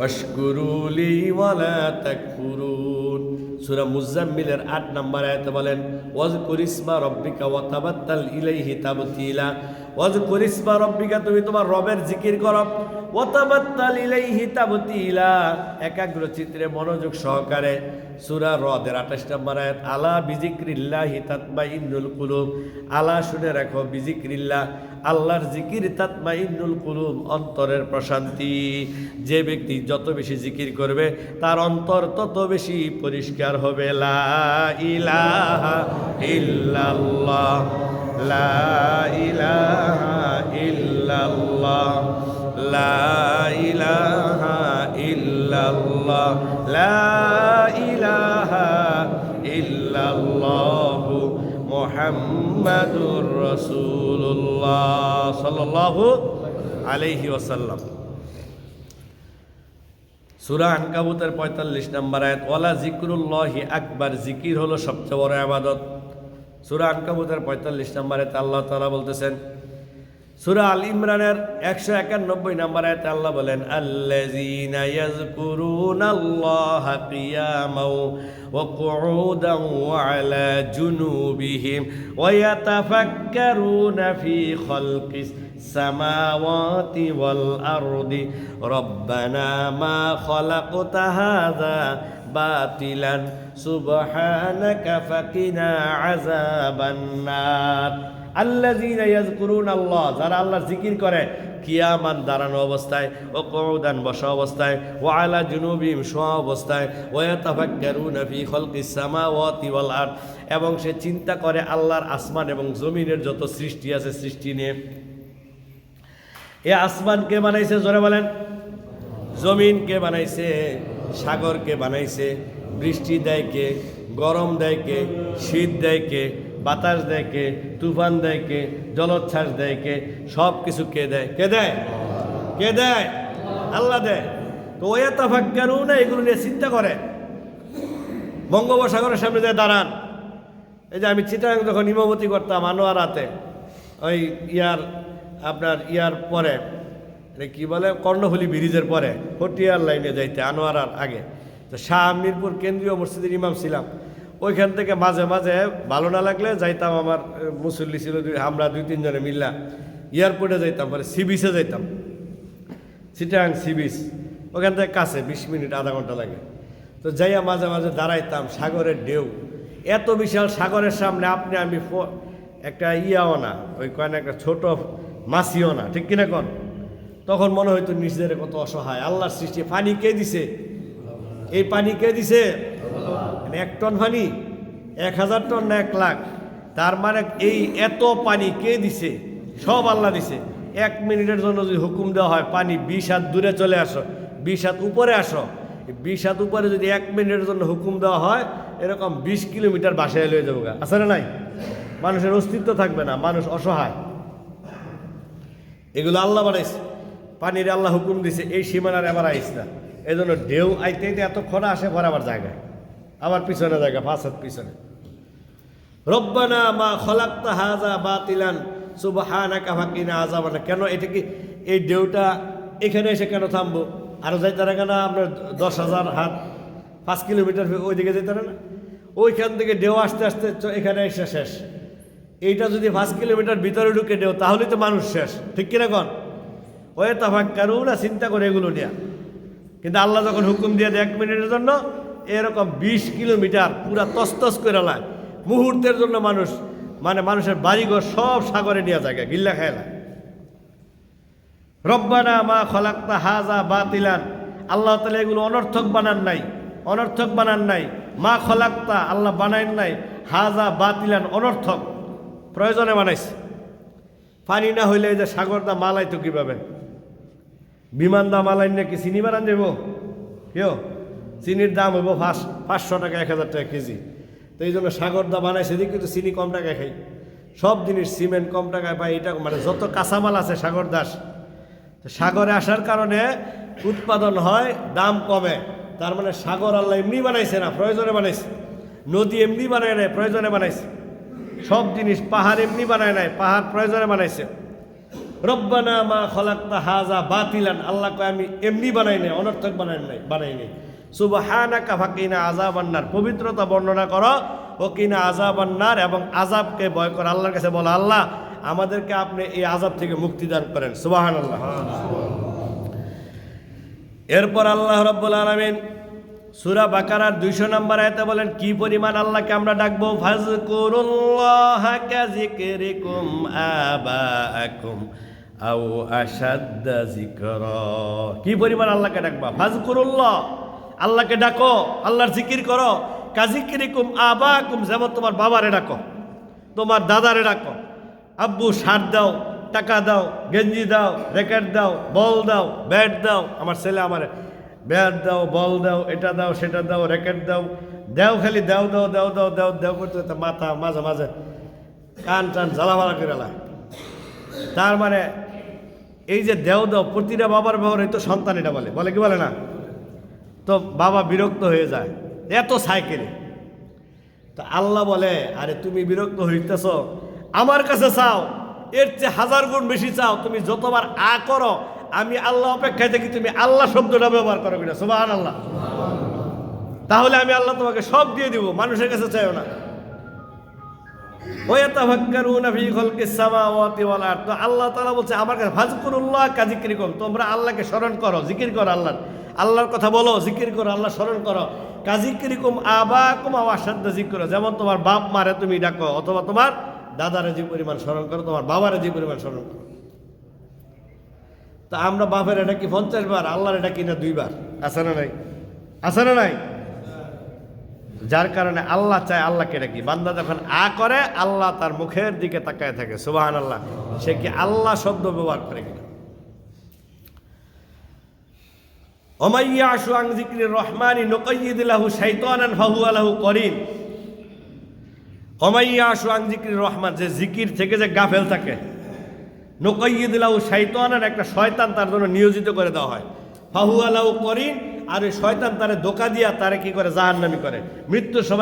ওয়াশকুরুলি ওয়ালা তাকফুরুন। সূরা মুজাম্মিলের ৮ নম্বর আয়াতে বলেন ওয়াজকুর ইসমা রব্বিকা ওয়া তাবাত্তাল ইলাইহি তাবতিলা। ওয়াজকুর ইসমা রব্বিকা, তুমি তোমার রবের জিকির করো, ওয়া তাবাত্তাল ইলাইহি তাবতিলা, একাগ্র চিত্রে মনোযোগ সহকারে। সূরা রদের ২৮ নম্বর আয়াত আলা বিজিক্রিল্লাহি তাতমাইন্নুল কুলুব। আলা, শুনে রাখো, বিজিক্রিল্লাহ, আল্লাহর জিকির, তাতমাইন্নুল কুলুব, অন্তরের প্রশান্তি। যে ব্যক্তি যত বেশি জিকির করবে তার অন্তর তত বেশি পরিষ্কার হবে। লা ইলাহা ইল্লাল্লাহ, লা ইলাহা ইল্লাল্লাহ, লা ইলাহা ইল্লাল্লাহ, লা ইলাহা ইল্লাল্লাহ মুহাম্মাদুর রাসূলুল্লাহ সাল্লাল্লাহু আলাইহি ওয়াসাল্লাম। সূরা আনকাবুতের ৪৫ নম্বর আয়াত ওয়ালা যিকরুল্লাহি আকবার, জিকির হলো সবচেয়ে বড় ইবাদত। সূরা আনকাবুতের ৪৫ নম্বর আয়াতে আল্লাহ তাআলা বলতেছেন, সূরা আল ইমরানের ১৯১ নম্বর আয়াতে আল্লাহ বলেন আল্লাযীনা ইয়াযকুরুনাল্লাহা কিয়ামান ওয়া কুউদান ওয়া আলা জুনুবিহিম ওয়া ইয়াতাফাক্কারুনা ফি খালকিস সামাওয়াতি ওয়াল আরদি রব্বানা মা খালাকতা হাযা বাতিলান সুবহানাকা ফাকিনা আযাবান নার। আল্লাযীনা ইয়াযকুরুনাল্লাহ, যারা আল্লাহর জিকির করে, কিয়ামান, দাঁড়ানো অবস্থায়, ও কুউদান, বসা অবস্থায়, ওয়া আলা জুনুবিহিম, শোয়া অবস্থায়, ওয়া ইয়াতাফাক্কারুনা ফি খালকিস সামাওয়াতি ওয়াল আরদ, এবং সে চিন্তা করে আল্লাহর আসমান এবং জমিনের যত সৃষ্টি আছে সৃষ্টি নিয়ে। এ আসমান কে বানাইছে? জোরে বলেন। জমিন কে বানাইছে? সাগর কে বানাইছে? বৃষ্টি দেয় কে? গরম দেয় কে? শীত দেয় কে? বাতাস দেয় কে? তুফান দেয় কে? জলোচ্ছ্বাস দেয় কে? সব কিছু কে দেয়? কে দেয়? কে দেয়? আল্লাহ দেয়। তো ওয়া তাফাক্কারুনা, এগুলো নিয়ে চিন্তা করে। বঙ্গোপসাগরের সামনে যায় দাঁড়ান। এই যে আমি চিটাগাং যখন ইমামতি করতাম আনোয়ারাতে, ওই আপনার পরে কি বলে, কর্ণফুলী ব্রিজের পরে পটিয়ার লাইনে যাইতে, আনোয়ারার আগে, তো শাহ মিরপুর কেন্দ্রীয় মসজিদের ইমাম ছিলাম। ওইখান থেকে মাঝে মাঝে ভালো না লাগলে যাইতাম, আমার মুসল্লি ছিল আমরা ২-৩ জনে মিল্লা এয়ারপোর্টে যাইতাম, পরে সি বিচে যাইতাম, চিটাগাং সি বিচ, ওখান থেকে কাছে ২০ মিনিট আধা ঘন্টা লাগে। তো যাইয়া মাঝে মাঝে দাঁড়াইতাম, সাগরের ঢেউ এত বিশাল, সাগরের সামনে আপনি আমি একটা ইয়াও না, ওই কয়েন একটা ছোট মাছিও না, ঠিক কিনা কন? তখন মনে হইতো নিজেদের কত অসহায়। আল্লাহর সৃষ্টি, পানি কে দিছে? এই পানি কে দিছে? ১ টন পানি, ১,০০০ টন না ১ লাখ? তার মানে এই এত পানি কে দিছে? সব আল্লাহ দিছে। ১ মিনিটের জন্য যদি হুকুম দেওয়া হয় পানি ২০ হাত দূরে চলে আসো, ২০ হাত উপরে আসো, ২০ হাত উপরে যদি ১ মিনিটের জন্য হুকুম দেওয়া হয়, এরকম ২০ কিলোমিটার বাসায় লয়ে যাবো। আছে না নাই? মানুষের অস্তিত্ব থাকবে না, মানুষ অসহায়। এগুলো আল্লাহ বানাইছে। পানির আল্লাহ হুকুম দিছে এই সীমানার এবার আইস না, এই জন্য ঢেউ আইতে এতক্ষণ আসে বরাবর জায়গায়, আবার পিছনে জায়গা ৫ হাত পিছনে। রব্বানা মা খালাকতা হাযা বাতিলান সুবহানাকা ফাকিনা আযাবান। কেন এটা কি এই ঢেউটা এখানে এসে কেন থামবো? আরও যাইতে রাখে না আপনার ১০,০০০ হাত, ৫ কিলোমিটার ওইদিকে যেতে না? ওইখান থেকে ঢেউ আস্তে আস্তে এখানে এসে শেষ। এইটা যদি ৫ কিলোমিটার ভিতরে ঢুকে ঢেউ, তাহলেই তো মানুষ শেষ, ঠিক কিনা কন? ওয়ে তাফাক্কারুনা, চিন্তা করে এগুলো নিয়ে। কিন্তু আল্লাহ যখন হুকুম দিয়ে দেয় ১ মিনিটের জন্য, এরকম ২০ কিলোমিটার পুরা তসতস করে লায়, মুহূর্তের জন্য মানুষ, মানে মানুষের বাড়িঘর সব সাগরে নিয়ে যায়, গিল্লা খায়লা। রব্বানা মা খালাকতা হাযা বাতিলান, আল্লাহ তাআলা এগুলো অনর্থক বানান নাই, অনর্থক বানান নাই। মা খালাকতা, আল্লাহ বানাইন নাই, হাযা বাতিলান, অনর্থক, প্রয়োজনে বানাইছে। পানি না হইলে এই যে সাগর দা মালাই তো কীভাবে? বিমান দা মালাই নাকি চিনি বানান দেব? কেউ চিনির দাম হইব ৫০০ টাকা, ১,০০০ টাকা কেজি। তো এই জন্য সাগর দা বানাইছে, দেখি তো চিনি কম টাকায় খাই, সব জিনিস সিমেন্ট কম টাকায় পাই। এটা মানে যত কাঁচামাল আছে সাগর দাস, সাগরে আসার কারণে উৎপাদন হয়, দাম কমে। তার মানে সাগর আল্লাহ এমনি বানাইছে না, প্রয়োজনে বানাইছে। নদী এমনি বানায় নাই, প্রয়োজনে বানাইছে। সব জিনিস, পাহাড় এমনি বানায় নাই, পাহাড় প্রয়োজনে বানাইছে। রব্বানা মা খলাকতা হাযা বাতিলান, আল্লাহ কয় আমি এমনি বানাই নাই, অনর্থক বানাই নাই। সুবহানাকা ফাকিনা আযাবান্নার, পবিত্রতা বর্ণনা করো ওকিনা আযাবান্নার, এবং আযাবকে ভয় করো। আল্লাহর কাছে বলো আল্লাহ আমাদেরকে আপনি এই আযাব থেকে মুক্তি দান করেন। সুবহানাল্লাহ। এরপর আল্লাহ রাব্বুল আলামিন সূরা বাকারার 200 নম্বর আয়াতে বলেন কি পরিমাণ আল্লাহকে আমরা ডাকবো, ফাযকুরুল্লাহা কাযিকরিকুম আবাআকুম আও আশাদ্দা যিকরা। কি পরিমাণ আল্লাহকে ডাকবা, ফাযকুরুল্লাহ, আল্লাহকে ডাকো, আল্লাহর জিকির করো, কাযিকরিকুম আবাআকুম, যেমন তোমার বাবারে ডাকো, তোমার দাদারে ডাকো। আব্বু সার দাও, টাকা দাও, গেঞ্জি দাও, র্যাকেট দাও, বল দাও, ব্যাট দাও, আমার ছেলে আমার ব্যাট দাও, বল দাও, এটা দাও, সেটা দাও, র্যাকেট দাও, দাও, খালি দাও দাও দাও দাও দাও দাও করতে মাথা মাঝে মাঝে কান টান জ্বালাভালা করে লা। তার মানে এই যে দেও দাও প্রতিটা বাবার ব্যবহার তো সন্তান এটা বলে, বলে কি বলে না? তো বাবা বিরক্ত হয়ে যায় এত সাইকেলে। তো আল্লাহ বলে আরে তুমি বিরক্ত হইতেছ, আমার কাছে চাও, এর চেয়ে 1000 গুণ বেশি চাও, তুমি যতবার আ করো আমি আল্লাহ অপেক্ষায় থাকি তুমি আল্লাহ শব্দটা ব্যবহার করো কিনা। সুবহানাল্লাহ। তাহলে আমি আল্লাহ তোমাকে সব দিয়ে দিব, মানুষের কাছে চাইও না। ওয়াতাফাক্কারুনা ফি খালকিস সামাওয়াতি ওয়াল আরদ, তো আল্লাহ তাআলা বলছে আমার কাছে ফাযকুরুল্লাহ কাযিকরিকুম, তোমরা আল্লাহকে স্মরণ করো, জিকির করো, আল্লাহর কথা বলো, জিকির করো, আল্লাহ স্মরণ করো। কাযিকরিকুম আবাকুম ওয়া আশাদ্দা যিকরা, যেমন তোমার বাপ মারে তুমি ডাকো, অথবা তোমার দাদারে যে পরিমাণ স্মরণ করো, তোমার বাবারে যে পরিমাণ স্মরণ করো। তা আমরা বাপের এটা কি 50 বার, আল্লাহর এটা কি না 2 বার? আছে না নাই? আছে না নাই? যার কারণে আল্লাহ চায় আল্লাহকে ডাকি। বান্দা যখন আ করে আল্লাহ তার মুখের দিকে তাকায় থাকে। সুবহানাল্লাহ। সে কি আল্লাহ শব্দ ব্যবহার করে কিনা? ওমাইয়াশু আন যিকরির রহমানি নুকাইয়িদ লাহু শাইতানান ফাহুয়া লাহু করিন। ওমাইয়াশু আন যিকরির রহমান, যে জিকির থেকে যে গাফেল থাকে, নুকাইয়িদ লাহু শাইতানান, একটা শয়তান তার জন্য নিয়োজিত করে দেওয়া হয়, ফাহুয়া লাহু করিন, আর ওই শয়তান তারে ধোঁকা দিয়া তারে কি করে জাহান্নামী করে। মৃত্যুর সময়